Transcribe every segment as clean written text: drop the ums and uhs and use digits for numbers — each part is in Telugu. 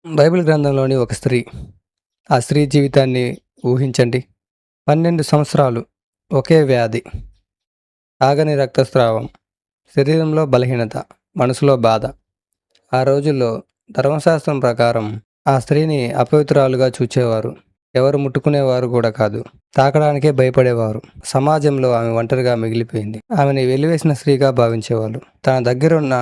బైబిల్ గ్రంథంలోని ఒక స్త్రీ. ఆ స్త్రీ జీవితాన్ని ఊహించండి. 12 సంవత్సరాలు ఒకే వ్యాధి, ఆగని రక్తస్రావం, శరీరంలో బలహీనత, మనసులో బాధ. ఆ రోజుల్లో ధర్మశాస్త్రం ప్రకారం ఆ స్త్రీని అపవిత్రురాలుగా చూచేవారు. ఎవరు ముట్టుకునేవారు కూడా కాదు. తాకడానికే భయపడేవారు. సమాజంలో ఆమె ఒంటరిగా మిగిలిపోయింది. ఆమెని వెలివేసిన స్త్రీగా భావించేవాళ్ళు. తన దగ్గరున్న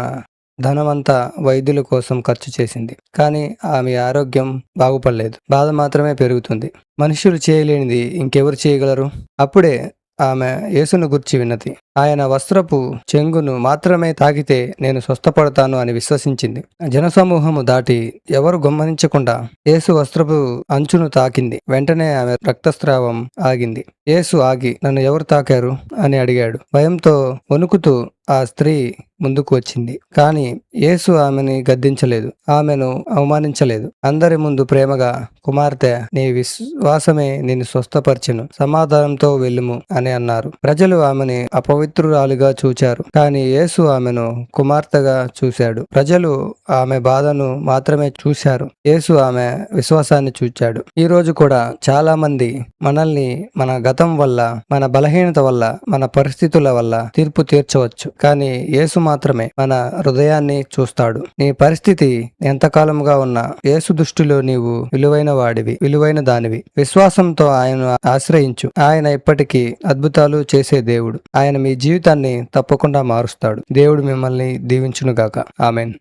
ధనమంతా వైద్యుల కోసం ఖర్చు చేసింది. కానీ ఆమె ఆరోగ్యం బాగుపడలేదు. బాధ మాత్రమే పెరుగుతుంది. మనుష్యులు చేయలేనిది ఇంకెవరు చేయగలరు? అప్పుడే ఆమె యేసును గూర్చి విన్నది. ఆయన వస్త్రపు చెంగును మాత్రమే తాకితే నేను స్వస్థపడతాను అని విశ్వసించింది. జనసమూహము దాటి ఎవరు గమనించకుండా యేసు వస్త్రపు అంచును తాకింది. వెంటనే ఆమె రక్తస్రావం ఆగింది. యేసు ఆగి, నన్ను ఎవరు తాకారు అని అడిగాడు. భయంతో వణుకుతూ ఆ స్త్రీ ముందుకు వచ్చింది. కానీ యేసు ఆమెని గద్దించలేదు, ఆమెను అవమానించలేదు. అందరి ముందు ప్రేమగా, కుమార్తె, నీ విశ్వాసమే నిన్ను స్వస్థపరిచెను, సమాధానంతో వెళ్ళుము అని అన్నారు. ప్రజలు ఆమెని అపవిత్రురాలుగా చూచారు, కానీ యేసు ఆమెను కుమార్తెగా చూశాడు. ప్రజలు ఆమె బాధను మాత్రమే చూశారు, యేసు ఆమె విశ్వాసాన్ని చూచాడు. ఈ రోజు కూడా చాలా మంది మనల్ని మన గతం వల్ల, మన బలహీనత వల్ల, మన పరిస్థితుల వల్ల తీర్పు తీర్చవచ్చు. కానీ యేసు మాత్రమే మన హృదయాన్ని చూస్తాడు. నీ పరిస్థితి ఎంతకాలముగా ఉన్నా యేసు దృష్టిలో నీవు విలువైన వాడివి, విలువైన దానివి. విశ్వాసంతో ఆయనను ఆశ్రయించు. ఆయన ఇప్పటికీ అద్భుతాలు చేసే దేవుడు. ఆయన మీ జీవితాన్ని తప్పకుండా మారుస్తాడు. దేవుడు మిమ్మల్ని దీవించునుగాక. ఆమెన్.